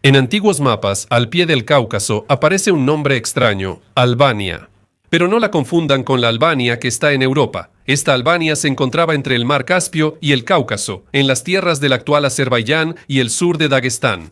En antiguos mapas, al pie del Cáucaso, aparece un nombre extraño, Albania. Pero no la confundan con la Albania que está en Europa. Esta Albania se encontraba entre el mar Caspio y el Cáucaso, en las tierras del actual Azerbaiyán y el sur de Dagestán.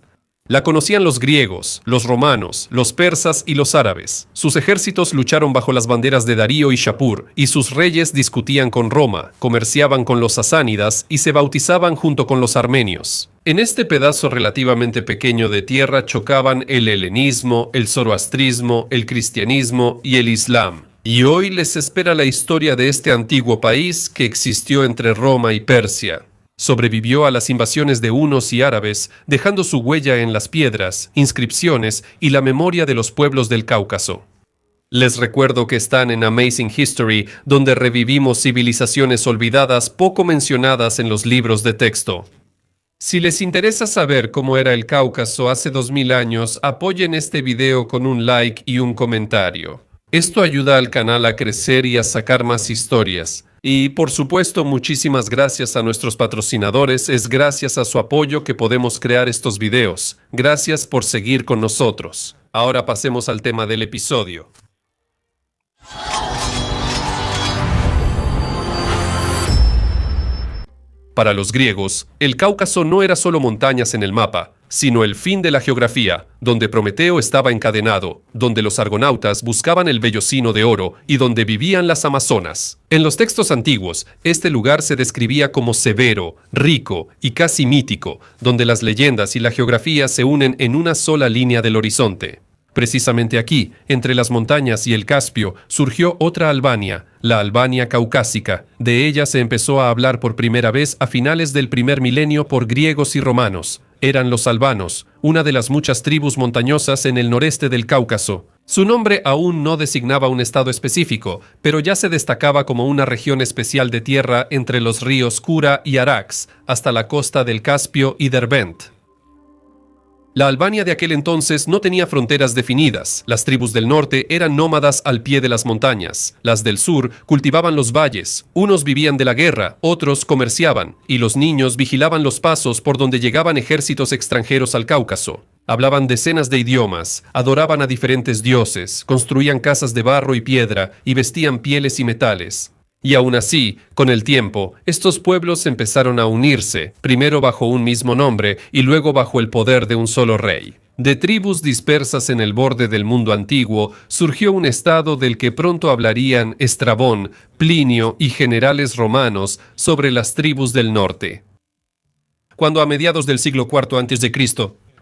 La conocían los griegos, los romanos, los persas y los árabes. Sus ejércitos lucharon bajo las banderas de Darío y Shapur, y sus reyes discutían con Roma, comerciaban con los sasánidas y se bautizaban junto con los armenios. En este pedazo relativamente pequeño de tierra chocaban el helenismo, el zoroastrismo, el cristianismo y el islam. Y hoy les espera la historia de este antiguo país que existió entre Roma y Persia. Sobrevivió a las invasiones de hunos y árabes, dejando su huella en las piedras, inscripciones y la memoria de los pueblos del Cáucaso. Les recuerdo que están en Amazing History, donde revivimos civilizaciones olvidadas poco mencionadas en los libros de texto. Si les interesa saber cómo era el Cáucaso hace 2000 años, apoyen este video con un like y un comentario. Esto ayuda al canal a crecer y a sacar más historias. Y, por supuesto, muchísimas gracias a nuestros patrocinadores. Es gracias a su apoyo que podemos crear estos videos. Gracias por seguir con nosotros. Ahora pasemos al tema del episodio. Para los griegos, el Cáucaso no era solo montañas en el mapa, sino el fin de la geografía, donde Prometeo estaba encadenado, donde los argonautas buscaban el vellocino de oro y donde vivían las amazonas. En los textos antiguos, este lugar se describía como severo, rico y casi mítico, donde las leyendas y la geografía se unen en una sola línea del horizonte. Precisamente aquí, entre las montañas y el Caspio, surgió otra Albania, la Albania caucásica. De ella se empezó a hablar por primera vez a finales del primer milenio por griegos y romanos. Eran los albanos, una de las muchas tribus montañosas en el noreste del Cáucaso. Su nombre aún no designaba un estado específico, pero ya se destacaba como una región especial de tierra entre los ríos Kura y Arax, hasta la costa del Caspio y Derbent. La Albania de aquel entonces no tenía fronteras definidas. Las tribus del norte eran nómadas al pie de las montañas. Las del sur cultivaban los valles. Unos vivían de la guerra, otros comerciaban, y los niños vigilaban los pasos por donde llegaban ejércitos extranjeros al Cáucaso. Hablaban decenas de idiomas, adoraban a diferentes dioses, construían casas de barro y piedra y vestían pieles y metales. Y aún así, con el tiempo, estos pueblos empezaron a unirse, primero bajo un mismo nombre y luego bajo el poder de un solo rey. De tribus dispersas en el borde del mundo antiguo, surgió un estado del que pronto hablarían Estrabón, Plinio y generales romanos sobre las tribus del norte. Cuando a mediados del siglo IV a.C.,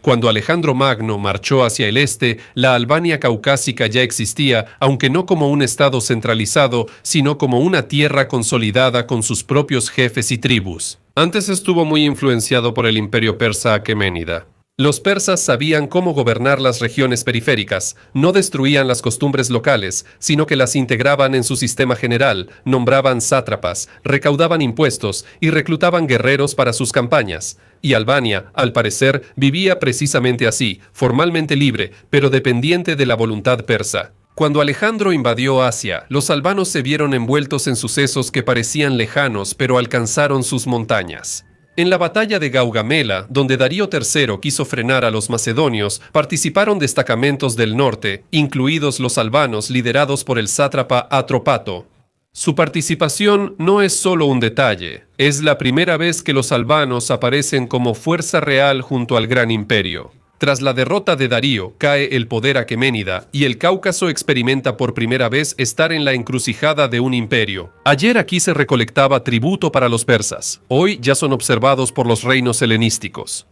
cuando Alejandro Magno marchó hacia el este, la Albania caucásica ya existía, aunque no como un estado centralizado, sino como una tierra consolidada con sus propios jefes y tribus. Antes estuvo muy influenciado por el imperio persa aqueménida. Los persas sabían cómo gobernar las regiones periféricas, no destruían las costumbres locales, sino que las integraban en su sistema general, nombraban sátrapas, recaudaban impuestos y reclutaban guerreros para sus campañas. Y Albania, al parecer, vivía precisamente así, formalmente libre, pero dependiente de la voluntad persa. Cuando Alejandro invadió Asia, los albanos se vieron envueltos en sucesos que parecían lejanos, pero alcanzaron sus montañas. En la batalla de Gaugamela, donde Darío III quiso frenar a los macedonios, participaron destacamentos del norte, incluidos los albanos liderados por el sátrapa Atropato. Su participación no es solo un detalle, es la primera vez que los albanos aparecen como fuerza real junto al gran imperio. Tras la derrota de Darío, cae el poder aqueménida y el Cáucaso experimenta por primera vez estar en la encrucijada de un imperio. Ayer aquí se recolectaba tributo para los persas, hoy ya son observados por los reinos helenísticos.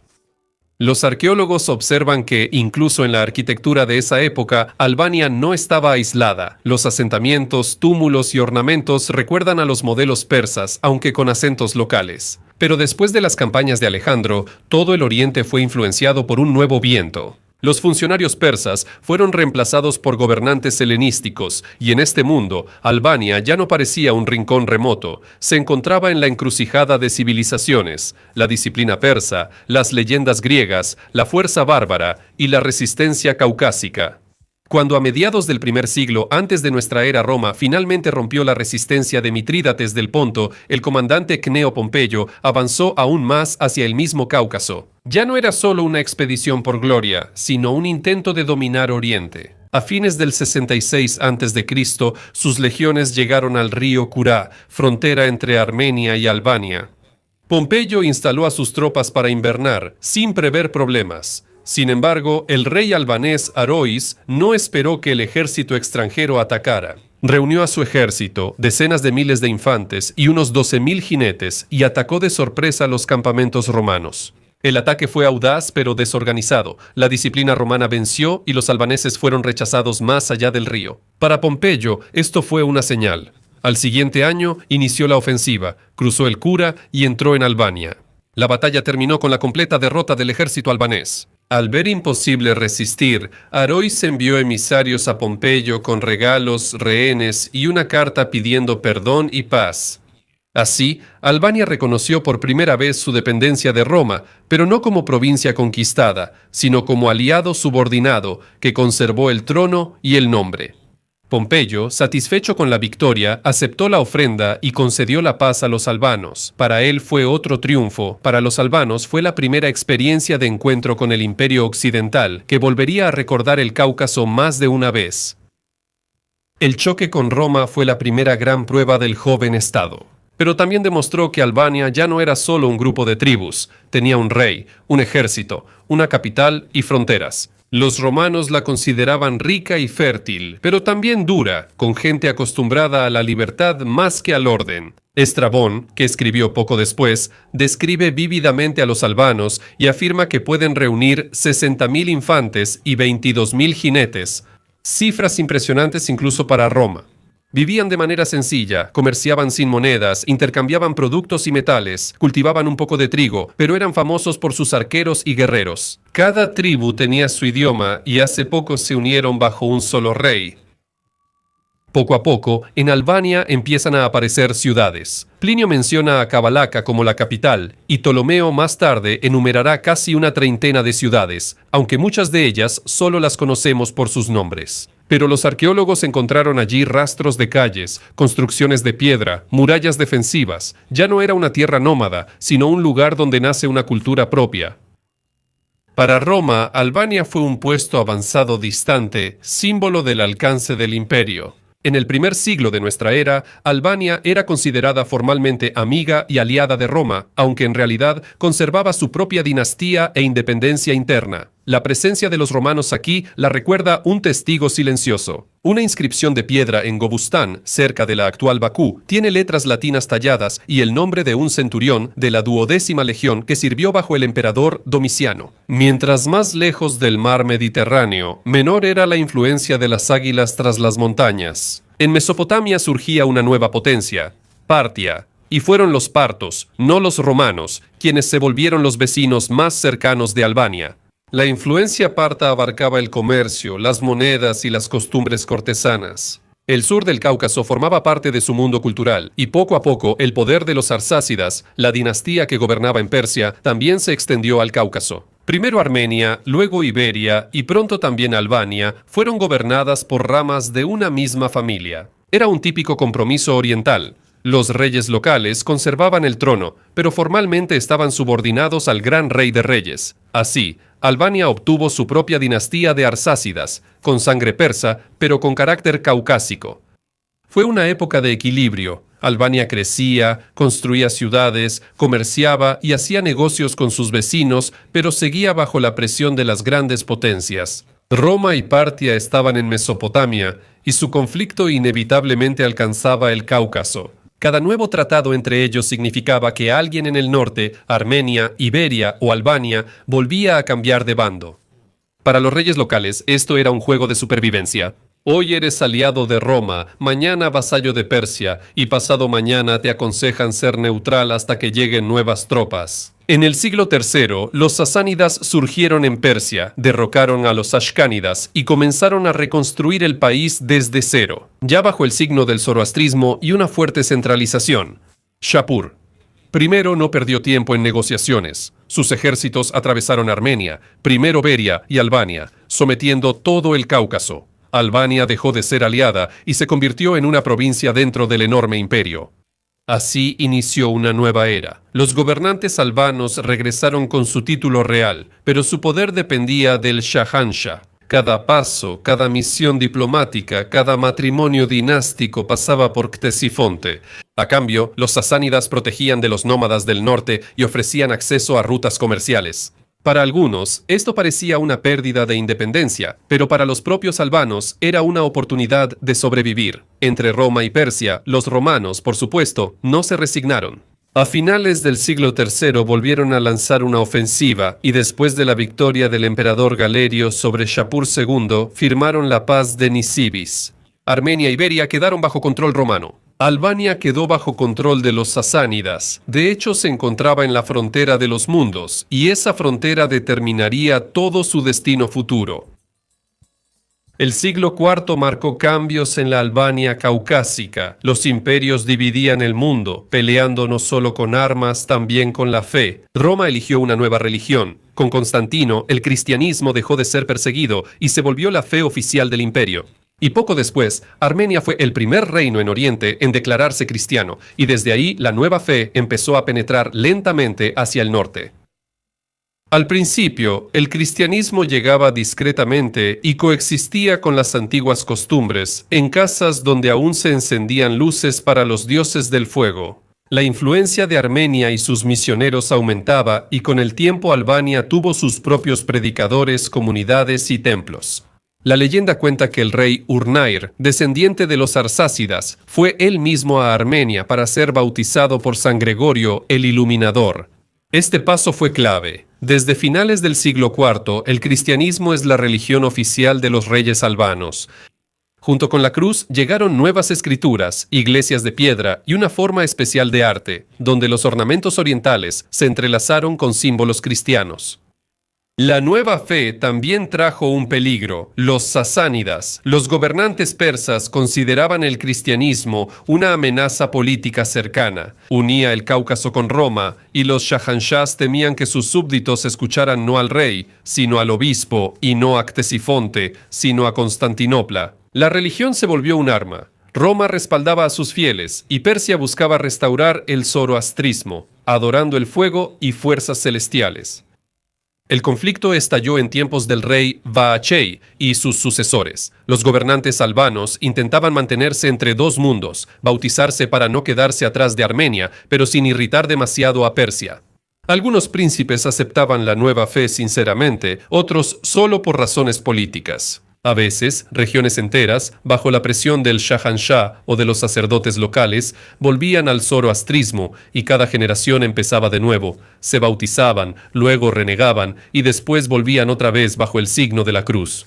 Los arqueólogos observan que, incluso en la arquitectura de esa época, Albania no estaba aislada. Los asentamientos, túmulos y ornamentos recuerdan a los modelos persas, aunque con acentos locales. Pero después de las campañas de Alejandro, todo el oriente fue influenciado por un nuevo viento. Los funcionarios persas fueron reemplazados por gobernantes helenísticos, y en este mundo, Albania ya no parecía un rincón remoto, se encontraba en la encrucijada de civilizaciones, la disciplina persa, las leyendas griegas, la fuerza bárbara y la resistencia caucásica. Cuando a mediados del primer siglo antes de nuestra era Roma finalmente rompió la resistencia de Mitrídates del Ponto, el comandante Cneo Pompeyo avanzó aún más hacia el mismo Cáucaso. Ya no era solo una expedición por gloria, sino un intento de dominar Oriente. A fines del 66 a.C., sus legiones llegaron al río Kurá, frontera entre Armenia y Albania. Pompeyo instaló a sus tropas para invernar, sin prever problemas. Sin embargo, el rey albanés Arois no esperó que el ejército extranjero atacara. Reunió a su ejército, decenas de miles de infantes y unos 12.000 jinetes, y atacó de sorpresa los campamentos romanos. El ataque fue audaz pero desorganizado. La disciplina romana venció y los albaneses fueron rechazados más allá del río. Para Pompeyo, esto fue una señal. Al siguiente año, inició la ofensiva, cruzó el Kura y entró en Albania. La batalla terminó con la completa derrota del ejército albanés. Al ver imposible resistir, Arois envió emisarios a Pompeyo con regalos, rehenes y una carta pidiendo perdón y paz. Así, Albania reconoció por primera vez su dependencia de Roma, pero no como provincia conquistada, sino como aliado subordinado que conservó el trono y el nombre. Pompeyo, satisfecho con la victoria, aceptó la ofrenda y concedió la paz a los albanos. Para él fue otro triunfo. Para los albanos fue la primera experiencia de encuentro con el Imperio Occidental, que volvería a recordar el Cáucaso más de una vez. El choque con Roma fue la primera gran prueba del joven Estado. Pero también demostró que Albania ya no era solo un grupo de tribus, tenía un rey, un ejército, una capital y fronteras. Los romanos la consideraban rica y fértil, pero también dura, con gente acostumbrada a la libertad más que al orden. Estrabón, que escribió poco después, describe vívidamente a los albanos y afirma que pueden reunir 60.000 infantes y 22.000 jinetes, cifras impresionantes incluso para Roma. Vivían de manera sencilla, comerciaban sin monedas, intercambiaban productos y metales, cultivaban un poco de trigo, pero eran famosos por sus arqueros y guerreros. Cada tribu tenía su idioma y hace poco se unieron bajo un solo rey. Poco a poco, en Albania empiezan a aparecer ciudades. Plinio menciona a Kabalaca como la capital, y Ptolomeo más tarde enumerará casi una treintena de ciudades, aunque muchas de ellas solo las conocemos por sus nombres. Pero los arqueólogos encontraron allí rastros de calles, construcciones de piedra, murallas defensivas. Ya no era una tierra nómada, sino un lugar donde nace una cultura propia. Para Roma, Albania fue un puesto avanzado distante, símbolo del alcance del imperio. En el primer siglo de nuestra era, Albania era considerada formalmente amiga y aliada de Roma, aunque en realidad conservaba su propia dinastía e independencia interna. La presencia de los romanos aquí la recuerda un testigo silencioso. Una inscripción de piedra en Gobustán, cerca de la actual Bakú, tiene letras latinas talladas y el nombre de un centurión de la 12ª legión que sirvió bajo el emperador Domiciano. Mientras más lejos del mar Mediterráneo, menor era la influencia de las águilas tras las montañas. En Mesopotamia surgía una nueva potencia, Partia, y fueron los partos, no los romanos, quienes se volvieron los vecinos más cercanos de Albania. La influencia parta abarcaba el comercio, las monedas y las costumbres cortesanas. El sur del Cáucaso formaba parte de su mundo cultural, y poco a poco el poder de los arsácidas, la dinastía que gobernaba en Persia, también se extendió al Cáucaso. Primero Armenia, luego Iberia y pronto también Albania fueron gobernadas por ramas de una misma familia. Era un típico compromiso oriental. Los reyes locales conservaban el trono, pero formalmente estaban subordinados al gran rey de reyes. Así, Albania obtuvo su propia dinastía de arsácidas, con sangre persa, pero con carácter caucásico. Fue una época de equilibrio. Albania crecía, construía ciudades, comerciaba y hacía negocios con sus vecinos, pero seguía bajo la presión de las grandes potencias. Roma y Partia estaban en Mesopotamia, y su conflicto inevitablemente alcanzaba el Cáucaso. Cada nuevo tratado entre ellos significaba que alguien en el norte, Armenia, Iberia o Albania, volvía a cambiar de bando. Para los reyes locales, esto era un juego de supervivencia. Hoy eres aliado de Roma, mañana vasallo de Persia, y pasado mañana te aconsejan ser neutral hasta que lleguen nuevas tropas. En el siglo III, los sasánidas surgieron en Persia, derrocaron a los ashkánidas y comenzaron a reconstruir el país desde cero, ya bajo el signo del zoroastrismo y una fuerte centralización. Shapur. Primero no perdió tiempo en negociaciones. Sus ejércitos atravesaron Armenia, primero Beria y Albania, sometiendo todo el Cáucaso. Albania dejó de ser aliada y se convirtió en una provincia dentro del enorme imperio. Así inició una nueva era. Los gobernantes albanos regresaron con su título real, pero su poder dependía del Shahanshah. Cada paso, cada misión diplomática, cada matrimonio dinástico pasaba por Ctesifonte. A cambio, los sasánidas protegían de los nómadas del norte y ofrecían acceso a rutas comerciales. Para algunos, esto parecía una pérdida de independencia, pero para los propios albanos era una oportunidad de sobrevivir. Entre Roma y Persia, los romanos, por supuesto, no se resignaron. A finales del siglo III volvieron a lanzar una ofensiva y después de la victoria del emperador Galerio sobre Shapur II, firmaron la paz de Nisibis. Armenia e Iberia quedaron bajo control romano. Albania quedó bajo control de los sasánidas. De hecho, se encontraba en la frontera de los mundos, y esa frontera determinaría todo su destino futuro. El siglo IV marcó cambios en la Albania caucásica. Los imperios dividían el mundo, peleando no solo con armas, también con la fe. Roma eligió una nueva religión. Con Constantino, el cristianismo dejó de ser perseguido y se volvió la fe oficial del imperio. Y poco después, Armenia fue el primer reino en Oriente en declararse cristiano, y desde ahí la nueva fe empezó a penetrar lentamente hacia el norte. Al principio, el cristianismo llegaba discretamente y coexistía con las antiguas costumbres, en casas donde aún se encendían luces para los dioses del fuego. La influencia de Armenia y sus misioneros aumentaba, y con el tiempo Albania tuvo sus propios predicadores, comunidades y templos. La leyenda cuenta que el rey Urnair, descendiente de los arsácidas, fue él mismo a Armenia para ser bautizado por San Gregorio el Iluminador. Este paso fue clave. Desde finales del siglo IV, el cristianismo es la religión oficial de los reyes albanos. Junto con la cruz llegaron nuevas escrituras, iglesias de piedra y una forma especial de arte, donde los ornamentos orientales se entrelazaron con símbolos cristianos. La nueva fe también trajo un peligro. Los sasánidas, los gobernantes persas, consideraban el cristianismo una amenaza política cercana. Unía el Cáucaso con Roma, y los Shahanshahs temían que sus súbditos escucharan no al rey, sino al obispo, y no a Ctesifonte, sino a Constantinopla. La religión se volvió un arma. Roma respaldaba a sus fieles, y Persia buscaba restaurar el zoroastrismo, adorando el fuego y fuerzas celestiales. El conflicto estalló en tiempos del rey Vaachei y sus sucesores. Los gobernantes albanos intentaban mantenerse entre dos mundos, bautizarse para no quedarse atrás de Armenia, pero sin irritar demasiado a Persia. Algunos príncipes aceptaban la nueva fe sinceramente, otros solo por razones políticas. A veces, regiones enteras, bajo la presión del Shahanshah o de los sacerdotes locales, volvían al zoroastrismo y cada generación empezaba de nuevo. Se bautizaban, luego renegaban y después volvían otra vez bajo el signo de la cruz.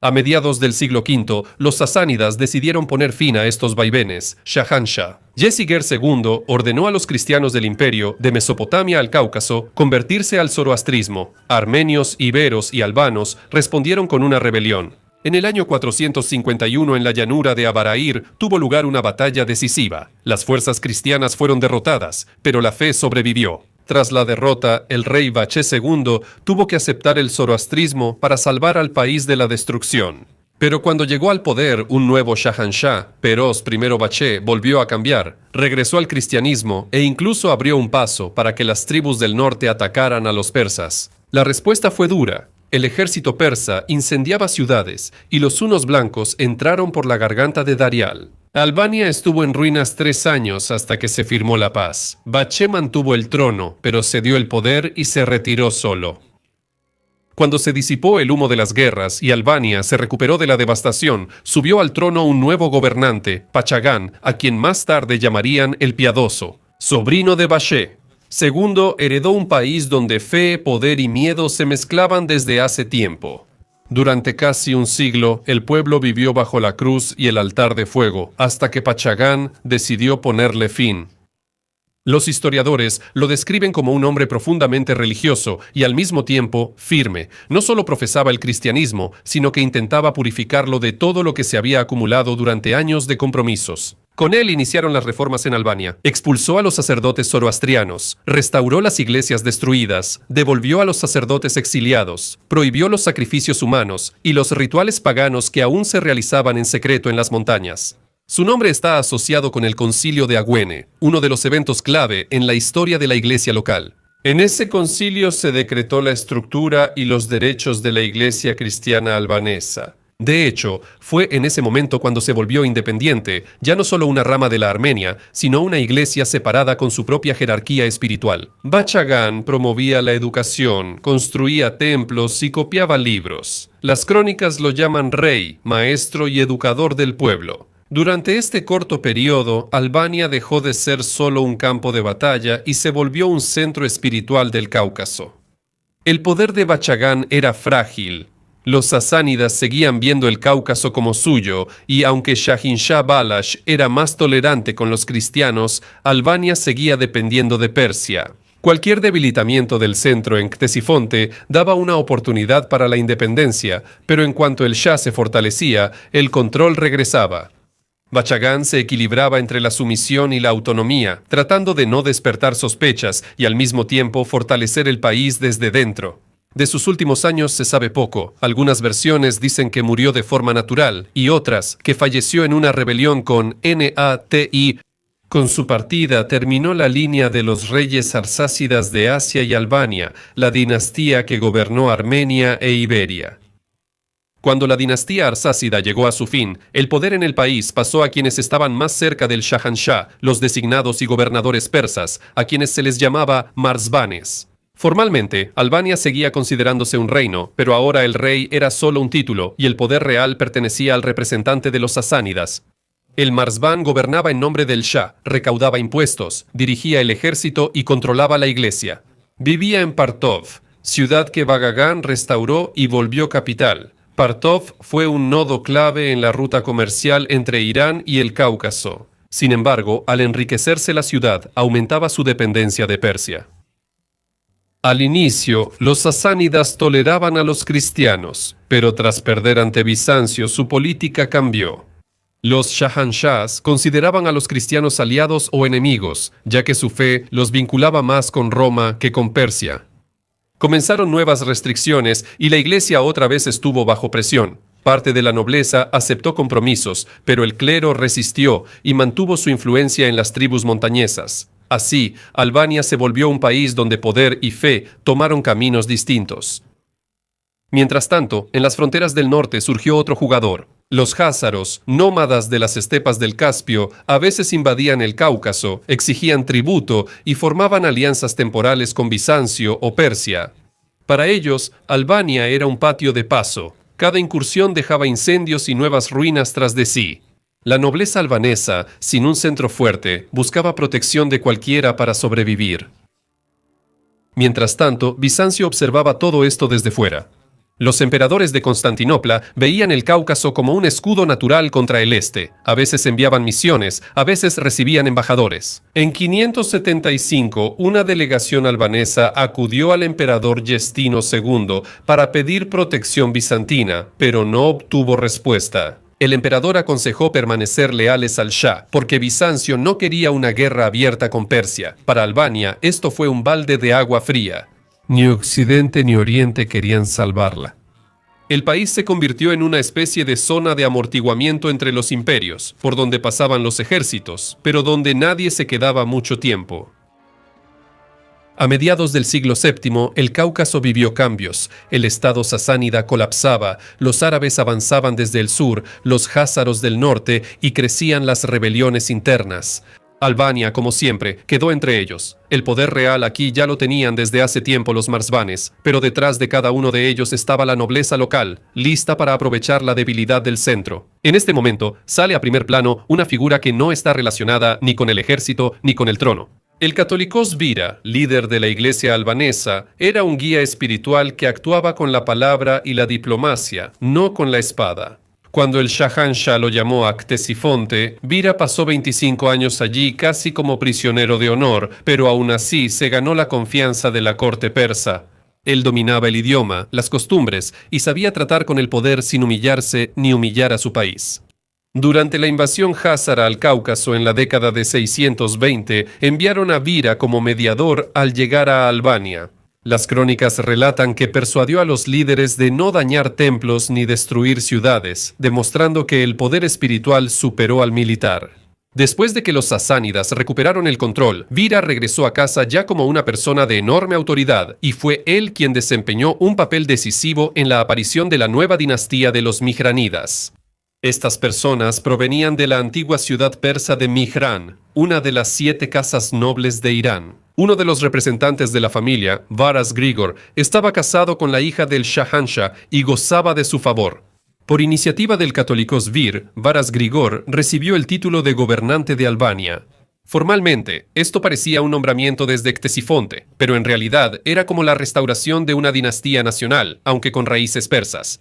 A mediados del siglo V, los sasánidas decidieron poner fin a estos vaivenes. Shahanshah. Yesiger II ordenó a los cristianos del imperio, de Mesopotamia al Cáucaso, convertirse al zoroastrismo. Armenios, iberos y albanos respondieron con una rebelión. En el año 451, en la llanura de Abarair, tuvo lugar una batalla decisiva. Las fuerzas cristianas fueron derrotadas, pero la fe sobrevivió. Tras la derrota, el rey Vache II tuvo que aceptar el zoroastrismo para salvar al país de la destrucción. Pero cuando llegó al poder un nuevo Shahanshah, Peroz I Vache volvió a cambiar, regresó al cristianismo e incluso abrió un paso para que las tribus del norte atacaran a los persas. La respuesta fue dura. El ejército persa incendiaba ciudades y los hunos blancos entraron por la garganta de Darial. Albania estuvo en ruinas 3 años hasta que se firmó la paz. Vache mantuvo el trono, pero cedió el poder y se retiró solo. Cuando se disipó el humo de las guerras y Albania se recuperó de la devastación, subió al trono un nuevo gobernante, Pachagán, a quien más tarde llamarían el Piadoso, sobrino de Vache. Segundo, heredó un país donde fe, poder y miedo se mezclaban desde hace tiempo. Durante casi un siglo, el pueblo vivió bajo la cruz y el altar de fuego, hasta que Pachagán decidió ponerle fin. Los historiadores lo describen como un hombre profundamente religioso y al mismo tiempo firme. No solo profesaba el cristianismo, sino que intentaba purificarlo de todo lo que se había acumulado durante años de compromisos. Con él iniciaron las reformas en Albania. Expulsó a los sacerdotes zoroastrianos, restauró las iglesias destruidas, devolvió a los sacerdotes exiliados, prohibió los sacrificios humanos y los rituales paganos que aún se realizaban en secreto en las montañas. Su nombre está asociado con el Concilio de Agüene, uno de los eventos clave en la historia de la iglesia local. En ese concilio se decretó la estructura y los derechos de la iglesia cristiana albanesa. De hecho, fue en ese momento cuando se volvió independiente, ya no solo una rama de la Armenia, sino una iglesia separada con su propia jerarquía espiritual. Bachagán promovía la educación, construía templos y copiaba libros. Las crónicas lo llaman rey, maestro y educador del pueblo. Durante este corto periodo, Albania dejó de ser solo un campo de batalla y se volvió un centro espiritual del Cáucaso. El poder de Bachagán era frágil. Los sasánidas seguían viendo el Cáucaso como suyo, y aunque Shahinshah Balash era más tolerante con los cristianos, Albania seguía dependiendo de Persia. Cualquier debilitamiento del centro en Ctesifonte daba una oportunidad para la independencia, pero en cuanto el Shah se fortalecía, el control regresaba. Bachagán se equilibraba entre la sumisión y la autonomía, tratando de no despertar sospechas y al mismo tiempo fortalecer el país desde dentro. De sus últimos años se sabe poco. Algunas versiones dicen que murió de forma natural y otras que falleció en una rebelión con Nati. Con su partida terminó la línea de los reyes arsácidas de Asia y Albania, la dinastía que gobernó Armenia e Iberia. Cuando la dinastía arsácida llegó a su fin, el poder en el país pasó a quienes estaban más cerca del Shahanshah, los designados y gobernadores persas, a quienes se les llamaba marzbanes. Formalmente, Albania seguía considerándose un reino, pero ahora el rey era solo un título y el poder real pertenecía al representante de los sasánidas. El marzbán gobernaba en nombre del Shah, recaudaba impuestos, dirigía el ejército y controlaba la iglesia. Vivía en Partov, ciudad que Bachagán restauró y volvió capital. Partov fue un nodo clave en la ruta comercial entre Irán y el Cáucaso. Sin embargo, al enriquecerse la ciudad, aumentaba su dependencia de Persia. Al inicio, los sasánidas toleraban a los cristianos, pero tras perder ante Bizancio, su política cambió. Los Shahanshahs consideraban a los cristianos aliados o enemigos, ya que su fe los vinculaba más con Roma que con Persia. Comenzaron nuevas restricciones y la iglesia otra vez estuvo bajo presión. Parte de la nobleza aceptó compromisos, pero el clero resistió y mantuvo su influencia en las tribus montañesas. Así, Albania se volvió un país donde poder y fe tomaron caminos distintos. Mientras tanto, en las fronteras del norte surgió otro jugador. Los házaros, nómadas de las estepas del Caspio, a veces invadían el Cáucaso, exigían tributo y formaban alianzas temporales con Bizancio o Persia. Para ellos, Albania era un patio de paso. Cada incursión dejaba incendios y nuevas ruinas tras de sí. La nobleza albanesa, sin un centro fuerte, buscaba protección de cualquiera para sobrevivir. Mientras tanto, Bizancio observaba todo esto desde fuera. Los emperadores de Constantinopla veían el Cáucaso como un escudo natural contra el este. A veces enviaban misiones, a veces recibían embajadores. En 575, una delegación albanesa acudió al emperador Justino II para pedir protección bizantina, pero no obtuvo respuesta. El emperador aconsejó permanecer leales al Shah, porque Bizancio no quería una guerra abierta con Persia. Para Albania, esto fue un balde de agua fría. Ni Occidente ni Oriente querían salvarla. El país se convirtió en una especie de zona de amortiguamiento entre los imperios, por donde pasaban los ejércitos, pero donde nadie se quedaba mucho tiempo. A mediados del siglo VII, el Cáucaso vivió cambios. El estado sasánida colapsaba, los árabes avanzaban desde el sur, los házaros del norte y crecían las rebeliones internas. Albania, como siempre, quedó entre ellos. El poder real aquí ya lo tenían desde hace tiempo los marzbanes, pero detrás de cada uno de ellos estaba la nobleza local, lista para aprovechar la debilidad del centro. En este momento, sale a primer plano una figura que no está relacionada ni con el ejército ni con el trono. El Catholicos Bira, líder de la iglesia albanesa, era un guía espiritual que actuaba con la palabra y la diplomacia, no con la espada. Cuando el Shahanshah lo llamó a Ctesifonte, Bira pasó 25 años allí casi como prisionero de honor, pero aún así se ganó la confianza de la corte persa. Él dominaba el idioma, las costumbres, y sabía tratar con el poder sin humillarse ni humillar a su país. Durante la invasión házara al Cáucaso en la década de 620, enviaron a Bira como mediador al llegar a Albania. Las crónicas relatan que persuadió a los líderes de no dañar templos ni destruir ciudades, demostrando que el poder espiritual superó al militar. Después de que los sasánidas recuperaron el control, Vira regresó a casa ya como una persona de enorme autoridad, y fue él quien desempeñó un papel decisivo en la aparición de la nueva dinastía de los Mihránidas. Estas personas provenían de la antigua ciudad persa de Mihrán, una de las 7 casas nobles de Irán. Uno de los representantes de la familia, Varas Grigor, estaba casado con la hija del Shahanshah y gozaba de su favor. Por iniciativa del católico Svir, Varas Grigor recibió el título de gobernante de Albania. Formalmente, esto parecía un nombramiento desde Ctesifonte, pero en realidad era como la restauración de una dinastía nacional, aunque con raíces persas.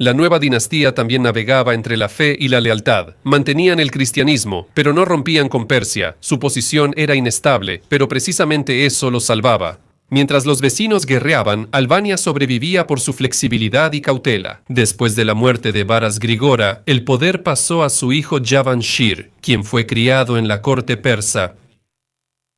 La nueva dinastía también navegaba entre la fe y la lealtad. Mantenían el cristianismo, pero no rompían con Persia. Su posición era inestable, pero precisamente eso los salvaba. Mientras los vecinos guerreaban, Albania sobrevivía por su flexibilidad y cautela. Después de la muerte de Varas Grigora, el poder pasó a su hijo Javanshir, quien fue criado en la corte persa.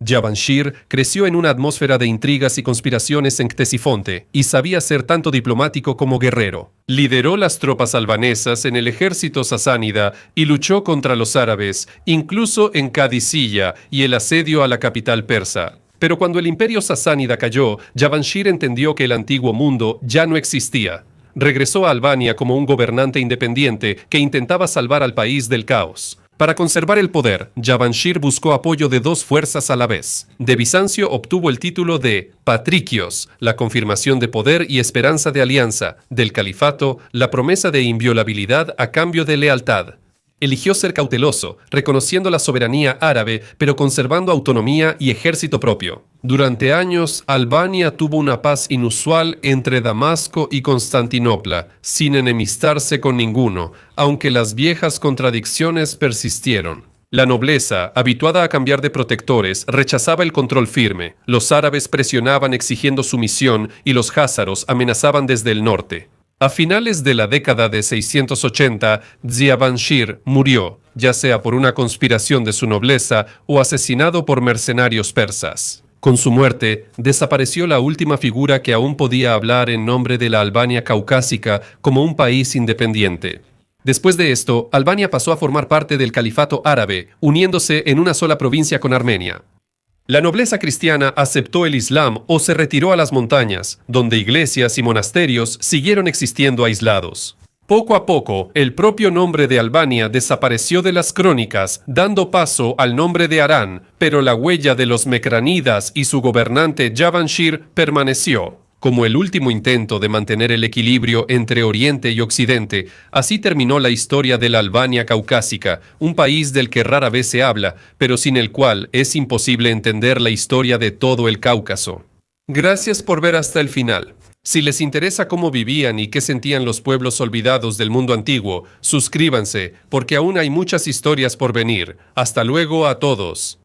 Javanshir creció en una atmósfera de intrigas y conspiraciones en Ctesifonte, y sabía ser tanto diplomático como guerrero. Lideró las tropas albanesas en el ejército sasánida y luchó contra los árabes, incluso en Kadisiyah y el asedio a la capital persa. Pero cuando el imperio sasánida cayó, Javanshir entendió que el antiguo mundo ya no existía. Regresó a Albania como un gobernante independiente que intentaba salvar al país del caos. Para conservar el poder, Javanshir buscó apoyo de 2 fuerzas a la vez. De Bizancio obtuvo el título de Patrikios, la confirmación de poder y esperanza de alianza. Del califato, la promesa de inviolabilidad a cambio de lealtad. Eligió ser cauteloso, reconociendo la soberanía árabe, pero conservando autonomía y ejército propio. Durante años, Albania tuvo una paz inusual entre Damasco y Constantinopla, sin enemistarse con ninguno, aunque las viejas contradicciones persistieron. La nobleza, habituada a cambiar de protectores, rechazaba el control firme. Los árabes presionaban exigiendo sumisión y los jázaros amenazaban desde el norte. A finales de la década de 680, Javanshir murió, ya sea por una conspiración de su nobleza o asesinado por mercenarios persas. Con su muerte, desapareció la última figura que aún podía hablar en nombre de la Albania caucásica como un país independiente. Después de esto, Albania pasó a formar parte del califato árabe, uniéndose en una sola provincia con Armenia. La nobleza cristiana aceptó el Islam o se retiró a las montañas, donde iglesias y monasterios siguieron existiendo aislados. Poco a poco, el propio nombre de Albania desapareció de las crónicas, dando paso al nombre de Arán, pero la huella de los Mecránidas y su gobernante Javanshir permaneció. Como el último intento de mantener el equilibrio entre Oriente y Occidente, así terminó la historia de la Albania caucásica, un país del que rara vez se habla, pero sin el cual es imposible entender la historia de todo el Cáucaso. Gracias por ver hasta el final. Si les interesa cómo vivían y qué sentían los pueblos olvidados del mundo antiguo, suscríbanse, porque aún hay muchas historias por venir. Hasta luego a todos.